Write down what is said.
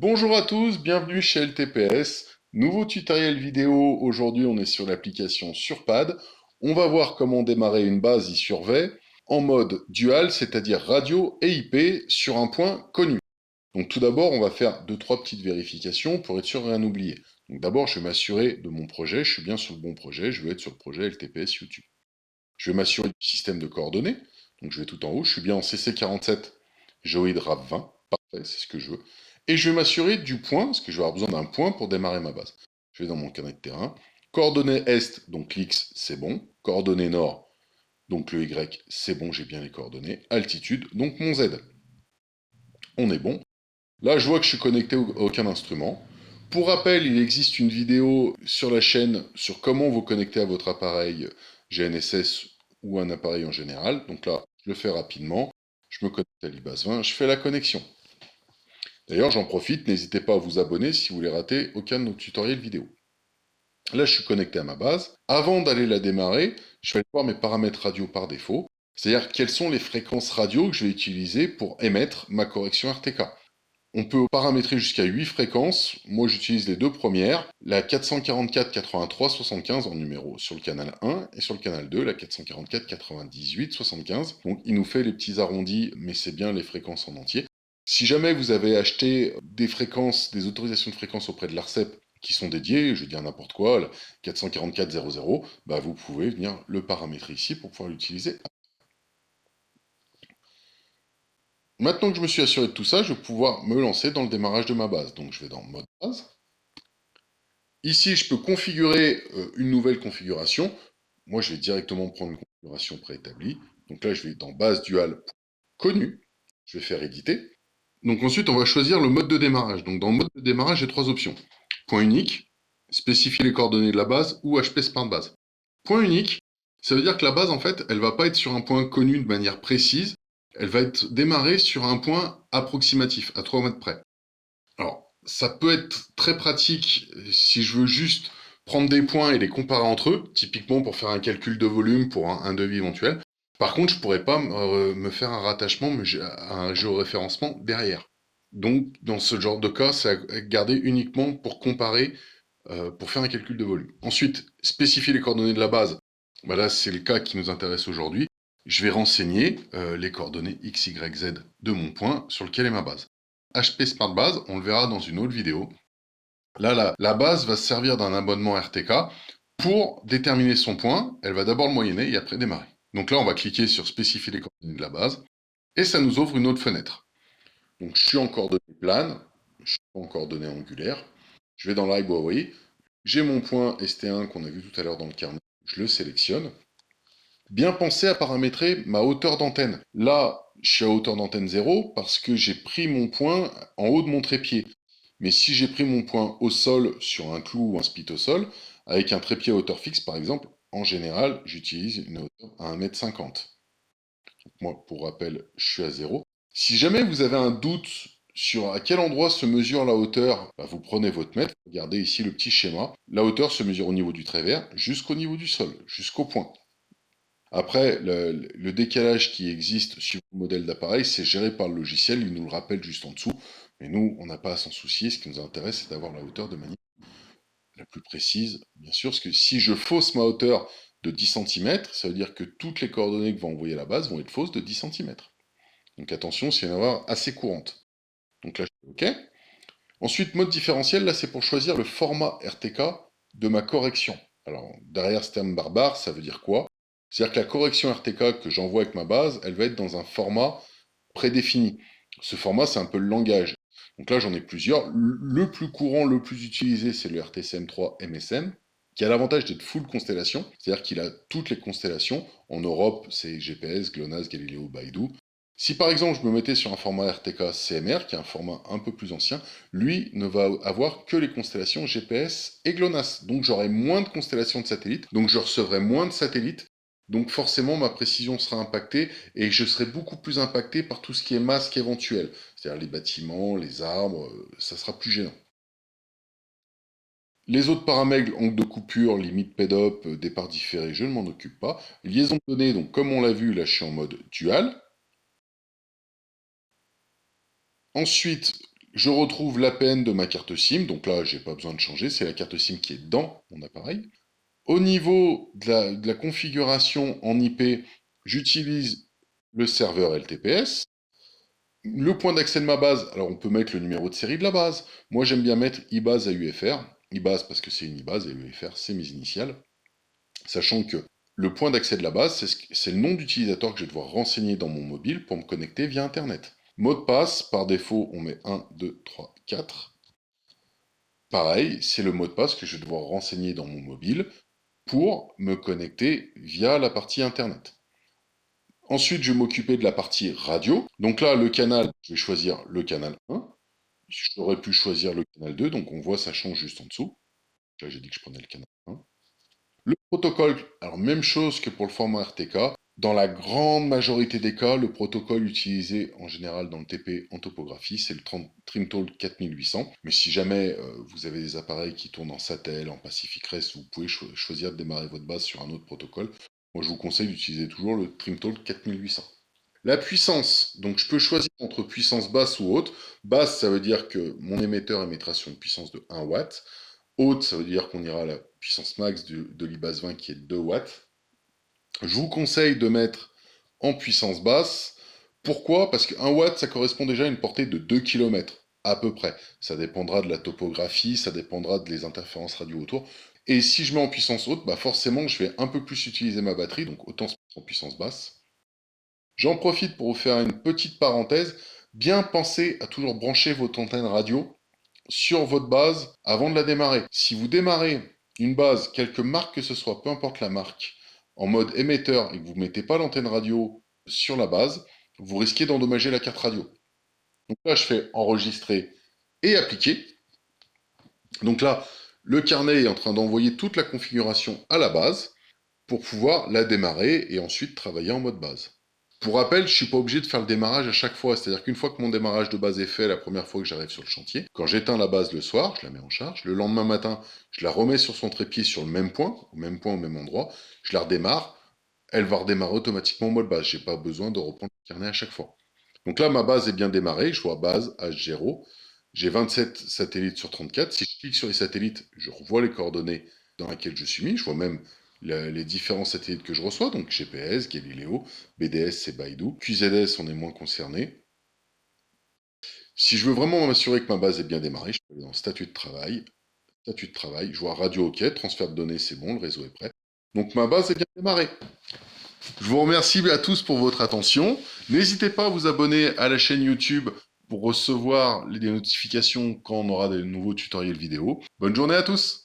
Bonjour à tous, bienvenue chez LTPS. Nouveau tutoriel vidéo, aujourd'hui on est sur l'application Surpad. On va voir comment démarrer une base iSurvey en mode dual, c'est-à-dire radio et IP sur un point connu. Donc tout d'abord, on va faire deux, trois petites vérifications pour être sûr de rien oublier. Donc d'abord, je vais m'assurer de mon projet, je suis bien sur le bon projet, je veux être sur le projet LTPS YouTube. Je vais m'assurer du système de coordonnées, donc je vais tout en haut, je suis bien en CC47, Geoid RAV20, parfait, c'est ce que je veux. Et je vais m'assurer du point, parce que je vais avoir besoin d'un point pour démarrer ma base. Je vais dans mon carnet de terrain, coordonnées est, donc l'X, c'est bon, coordonnées nord, donc le Y, c'est bon, j'ai bien les coordonnées, altitude, donc mon Z. On est bon. Là, je vois que je suis connecté à aucun instrument. Pour rappel, il existe une vidéo sur la chaîne sur comment vous connecter à votre appareil GNSS ou un appareil en général. Donc là, je le fais rapidement. Je me connecte à l'IBAS 20, je fais la connexion. D'ailleurs, j'en profite, n'hésitez pas à vous abonner si vous voulez rater aucun de nos tutoriels vidéo. Là, je suis connecté à ma base. Avant d'aller la démarrer, je vais aller voir mes paramètres radio par défaut, c'est-à-dire quelles sont les fréquences radio que je vais utiliser pour émettre ma correction RTK. On peut paramétrer jusqu'à 8 fréquences. Moi, j'utilise les deux premières. La 444 83 75 en numéro sur le canal 1 et sur le canal 2, la 444 98 75. Donc, il nous fait les petits arrondis, mais c'est bien les fréquences en entier. Si jamais vous avez acheté des fréquences, des autorisations de fréquences auprès de l'ARCEP qui sont dédiées, je veux dire n'importe quoi, la 444 00, bah vous pouvez venir le paramétrer ici pour pouvoir l'utiliser. Maintenant que je me suis assuré de tout ça, je vais pouvoir me lancer dans le démarrage de ma base. Donc je vais dans mode base. Ici, je peux configurer une nouvelle configuration. Moi, je vais directement prendre une configuration préétablie. Donc là, je vais dans base dual connu. Je vais faire éditer. Donc ensuite, on va choisir le mode de démarrage. Donc dans le mode de démarrage, j'ai trois options. Point unique, spécifier les coordonnées de la base ou HP Smart Base. Point unique, ça veut dire que la base, en fait, elle va pas être sur un point connu de manière précise. Elle va être démarrée sur un point approximatif, à 3 mètres près. Alors, ça peut être très pratique si je veux juste prendre des points et les comparer entre eux, typiquement pour faire un calcul de volume pour un devis éventuel. Par contre, je pourrais pas me faire un rattachement, un géoréférencement derrière. Donc, dans ce genre de cas, c'est à garder uniquement pour comparer, pour faire un calcul de volume. Ensuite, spécifier les coordonnées de la base. Bah là, c'est le cas qui nous intéresse aujourd'hui. Je vais renseigner les coordonnées x, y, z de mon point sur lequel est ma base. HP Smart Base, on le verra dans une autre vidéo. Là, la base va se servir d'un abonnement RTK pour déterminer son point. Elle va d'abord le moyenner et après démarrer. Donc là, on va cliquer sur spécifier les coordonnées de la base et ça nous ouvre une autre fenêtre. Donc je suis en coordonnées plane, je suis en coordonnées angulaires. Je vais dans Library. J'ai mon point ST1 qu'on a vu tout à l'heure dans le carnet. Je le sélectionne. Bien penser à paramétrer ma hauteur d'antenne. Là, je suis à hauteur d'antenne 0 parce que j'ai pris mon point en haut de mon trépied. Mais si j'ai pris mon point au sol sur un clou ou un split au sol, avec un trépied à hauteur fixe par exemple, en général, j'utilise une hauteur à 1,50 m. Moi, pour rappel, je suis à 0. Si jamais vous avez un doute sur à quel endroit se mesure la hauteur, bah, vous prenez votre mètre, regardez ici le petit schéma. La hauteur se mesure au niveau du trévers jusqu'au niveau du sol, jusqu'au point. Après, le décalage qui existe sur le modèle d'appareil, c'est géré par le logiciel, il nous le rappelle juste en dessous. Mais nous, on n'a pas à s'en soucier, ce qui nous intéresse, c'est d'avoir la hauteur de manière la plus précise, bien sûr, parce que si je fausse ma hauteur de 10 cm, ça veut dire que toutes les coordonnées que va envoyer la base vont être fausses de 10 cm. Donc attention, c'est une erreur assez courante. Donc là, je fais OK. Ensuite, mode différentiel, là, c'est pour choisir le format RTK de ma correction. Alors, derrière ce terme barbare, ça veut dire quoi? C'est-à-dire que la correction RTK que j'envoie avec ma base, elle va être dans un format prédéfini. Ce format, c'est un peu le langage. Donc là, j'en ai plusieurs. Le plus courant, le plus utilisé, c'est le RTCM3 MSM, qui a l'avantage d'être full constellation, c'est-à-dire qu'il a toutes les constellations. En Europe, c'est GPS, GLONASS, Galileo, Beidou. Si par exemple je me mettais sur un format RTK CMR, qui est un format un peu plus ancien, lui ne va avoir que les constellations GPS et GLONASS. Donc j'aurai moins de constellations de satellites, donc je recevrai moins de satellites, donc forcément ma précision sera impactée et je serai beaucoup plus impacté par tout ce qui est masque éventuel, c'est-à-dire les bâtiments, les arbres, ça sera plus gênant. Les autres paramètres, angle de coupure, limite PEDOP, départ différé, je ne m'en occupe pas. Liaison de données, donc comme on l'a vu, là je suis en mode dual. Ensuite, Je retrouve l'APN de ma carte SIM, donc là, j'ai pas besoin de changer, c'est la carte SIM qui est dans mon appareil. Au niveau de la configuration en IP, j'utilise le serveur LTPS. Le point d'accès de ma base, alors on peut mettre le numéro de série de la base. Moi, j'aime bien mettre IBASE à UFR. IBASE parce que c'est une IBASE et UFR, c'est mes initiales. Sachant que le point d'accès de la base, c'est le nom d'utilisateur que je vais devoir renseigner dans mon mobile pour me connecter via Internet. Mot de passe, par défaut, on met 1, 2, 3, 4. Pareil, c'est le mot de passe que je vais devoir renseigner dans mon mobile pour me connecter via la partie Internet. Ensuite, je vais m'occuper de la partie radio. Donc là, le canal, je vais choisir le canal 1. J'aurais pu choisir le canal 2, donc on voit ça change juste en dessous. Là, j'ai dit que je prenais le canal 1. Le protocole, alors même chose que pour le format RTK. Dans la grande majorité des cas, le protocole utilisé en général dans le TP en topographie, c'est le Trimtalk 4800. Mais si jamais vous avez des appareils qui tournent en SATEL, en Pacific Rest, vous pouvez choisir de démarrer votre base sur un autre protocole. Moi, je vous conseille d'utiliser toujours le Trimtalk 4800. La puissance, donc je peux choisir entre puissance basse ou haute. Basse, ça veut dire que mon émetteur émettra sur une puissance de 1 watt. Haute, ça veut dire qu'on ira à la puissance max de l'IBAS 20 qui est de 2 watts. Je vous conseille de mettre en puissance basse. Pourquoi? Parce que 1 watt, ça correspond déjà à une portée de 2 km, à peu près. Ça dépendra de la topographie, ça dépendra des interférences radio autour. Et si je mets en puissance haute, bah forcément, je vais un peu plus utiliser ma batterie, donc autant se mettre en puissance basse. J'en profite pour vous faire une petite parenthèse. Bien penser à toujours brancher votre antenne radio sur votre base avant de la démarrer. Si vous démarrez une base, quelque marque que ce soit, peu importe la marque, en mode émetteur et que vous ne mettez pas l'antenne radio sur la base, vous risquez d'endommager la carte radio. Donc là, je fais enregistrer et appliquer. Donc là, le carnet est en train d'envoyer toute la configuration à la base pour pouvoir la démarrer et ensuite travailler en mode base. Pour rappel, je ne suis pas obligé de faire le démarrage à chaque fois. C'est-à-dire qu'une fois que mon démarrage de base est fait, la première fois que j'arrive sur le chantier, quand j'éteins la base le soir, je la mets en charge. Le lendemain matin, je la remets sur son trépied sur le même point, au même endroit. Je la redémarre. Elle va redémarrer automatiquement en mode base. Je n'ai pas besoin de reprendre le carnet à chaque fois. Donc là, ma base est bien démarrée. Je vois base H0. J'ai 27 satellites sur 34. Si je clique sur les satellites, je revois les coordonnées dans lesquelles je suis mis. Je vois même les différents satellites que je reçois, donc GPS, Galileo, BDS, c'est Baidu. QZS, on est moins concerné. Si je veux vraiment m'assurer que ma base est bien démarrée, je peux aller dans statut de travail, je vois radio OK, transfert de données, c'est bon, le réseau est prêt. Donc ma base est bien démarrée. Je vous remercie à tous pour votre attention. N'hésitez pas à vous abonner à la chaîne YouTube pour recevoir les notifications quand on aura de nouveaux tutoriels vidéo. Bonne journée à tous!